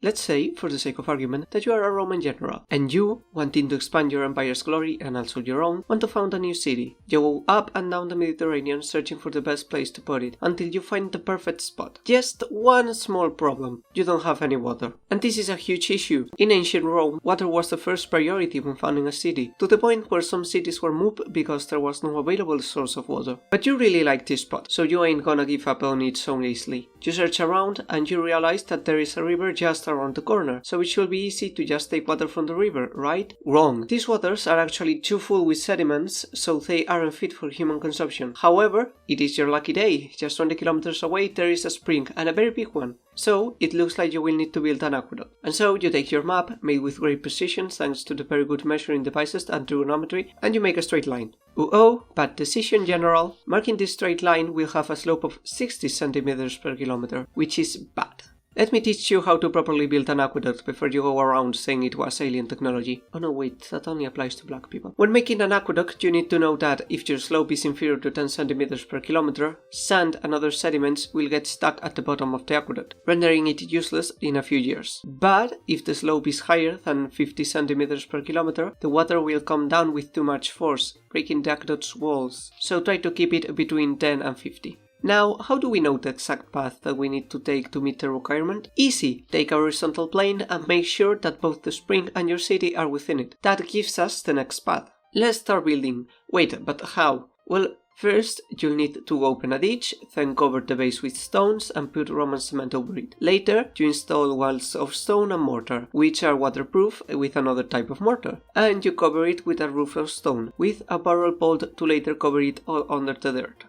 Let's say, for the sake of argument, that you are a Roman general, and you, wanting to expand your empire's glory and also your own, want to found a new city. You go up and down the Mediterranean searching for the best place to put it, until you find the perfect spot. Just one small problem: you don't have any water. And this is a huge issue. In ancient Rome, water was the first priority when founding a city, to the point where some cities were moved because there was no available source of water. But you really like this spot, so you ain't gonna give up on it so easily. You search around and you realize that there is a river just around the corner, so it should be easy to just take water from the river, right? Wrong. These waters are actually too full with sediments, so they aren't fit for human consumption. However, it is your lucky day. Just 20 kilometers away there is a spring, and a very big one. So, it looks like you will need to build an aqueduct. And so, you take your map, made with great precision thanks to the very good measuring devices and trigonometry, and you make a straight line. Oh, bad decision, General. Marking this straight line will have a slope of 60 centimeters per kilometer, which is bad. Let me teach you how to properly build an aqueduct before you go around saying it was alien technology. Oh no, wait, that only applies to black people. When making an aqueduct, you need to know that if your slope is inferior to 10 centimeters per kilometer, sand and other sediments will get stuck at the bottom of the aqueduct, rendering it useless in a few years. But if the slope is higher than 50 centimeters per kilometer, the water will come down with too much force, breaking the aqueduct's walls. So try to keep it between 10 and 50. Now, how do we know the exact path that we need to take to meet the requirement? Easy! Take a horizontal plane and make sure that both the spring and your city are within it. That gives us the next path. Let's start building. Wait, but how? Well, first, you'll need to open a ditch, then cover the base with stones and put Roman cement over it. Later, you install walls of stone and mortar, which are waterproof with another type of mortar. And you cover it with a roof of stone, with a barrel bolt to later cover it all under the dirt.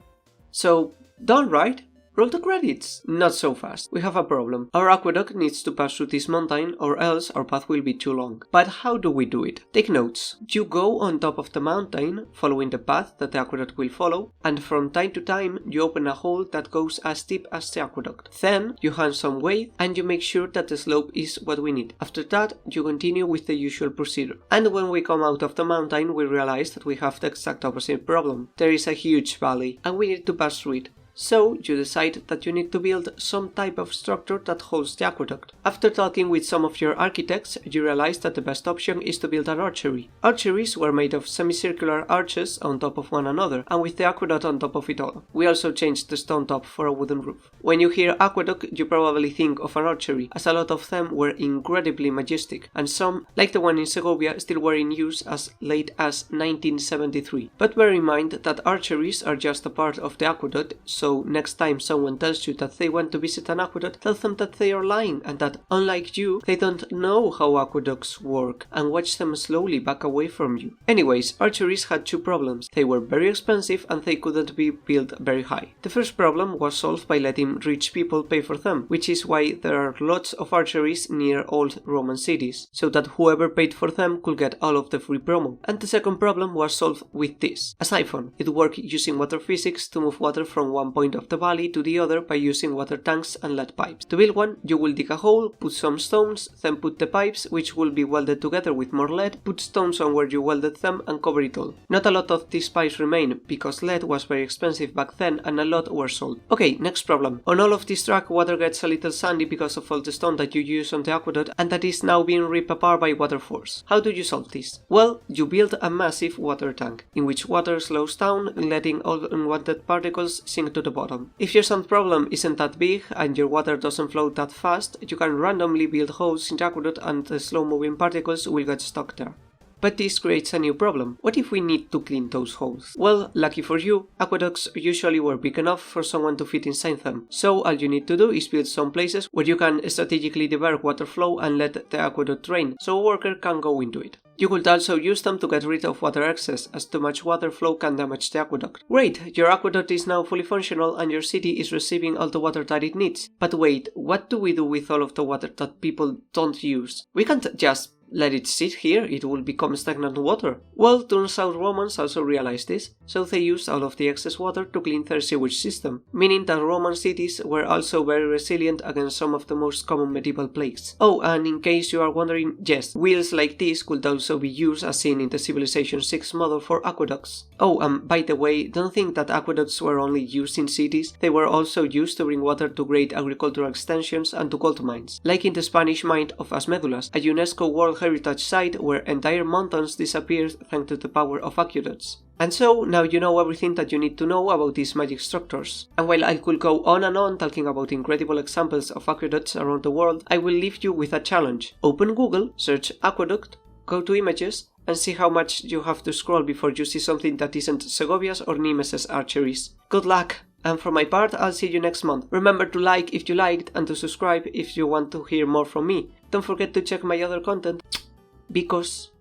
So, done, right? Roll the credits! Not so fast. We have a problem. Our aqueduct needs to pass through this mountain or else our path will be too long. But how do we do it? Take notes. You go on top of the mountain, following the path that the aqueduct will follow, and from time to time you open a hole that goes as deep as the aqueduct. Then you hand some weight and you make sure that the slope is what we need. After that, you continue with the usual procedure. And when we come out of the mountain, we realize that we have the exact opposite problem. There is a huge valley and we need to pass through it. So you decide that you need to build some type of structure that holds the aqueduct. After talking with some of your architects, you realize that the best option is to build an archery. Archeries were made of semicircular arches on top of one another, and with the aqueduct on top of it all. We also changed the stone top for a wooden roof. When you hear aqueduct, you probably think of an archery, as a lot of them were incredibly majestic, and some, like the one in Segovia, still were in use as late as 1973. But bear in mind that archeries are just a part of the aqueduct, so next time someone tells you that they want to visit an aqueduct, tell them that they are lying and that, unlike you, they don't know how aqueducts work, and watch them slowly back away from you. Anyways, archeries had two problems. They were very expensive and they couldn't be built very high. The first problem was solved by letting rich people pay for them, which is why there are lots of archeries near old Roman cities, so that whoever paid for them could get all of the free promo. And the second problem was solved with this: a siphon. It worked using water physics to move water from one point of the valley to the other by using water tanks and lead pipes. To build one, you will dig a hole, put some stones, then put the pipes, which will be welded together with more lead, put stones on where you welded them and cover it all. Not a lot of these pipes remain, because lead was very expensive back then and a lot were sold. Okay, next problem. On all of this track, water gets a little sandy because of all the stone that you use on the aqueduct and that is now being ripped apart by water force. How do you solve this? Well, you build a massive water tank, in which water slows down, letting all unwanted particles sink to the bottom. If your sand problem isn't that big and your water doesn't flow that fast, you can randomly build holes in the aqueduct and the slow-moving particles will get stuck there. But this creates a new problem. What if we need to clean those holes? Well, lucky for you, aqueducts usually were big enough for someone to fit inside them. So all you need to do is build some places where you can strategically divert water flow and let the aqueduct drain, so a worker can go into it. You could also use them to get rid of water excess, as too much water flow can damage the aqueduct. Great, your aqueduct is now fully functional and your city is receiving all the water that it needs. But wait, what do we do with all of the water that people don't use? We can't just let it sit here, it will become stagnant water. Well, turns out Romans also realized this, so they used all of the excess water to clean their sewage system, meaning that Roman cities were also very resilient against some of the most common medieval plagues. Oh, and in case you are wondering, yes, wheels like this could also be used as seen in the Civilization 6 model for aqueducts. Oh, by the way, don't think that aqueducts were only used in cities, they were also used to bring water to great agricultural extensions and to gold mines, like in the Spanish mine of Asmedulas, a UNESCO World Heritage Site where entire mountains disappeared thanks to the power of aqueducts. And so, now you know everything that you need to know about these magic structures. And while I could go on and on talking about incredible examples of aqueducts around the world, I will leave you with a challenge. Open Google, search aqueduct, go to images, and see how much you have to scroll before you see something that isn't Segovia's or Nimes's archeries. Good luck! And for my part, I'll see you next month. Remember to like if you liked and to subscribe if you want to hear more from me. Don't forget to check my other content, because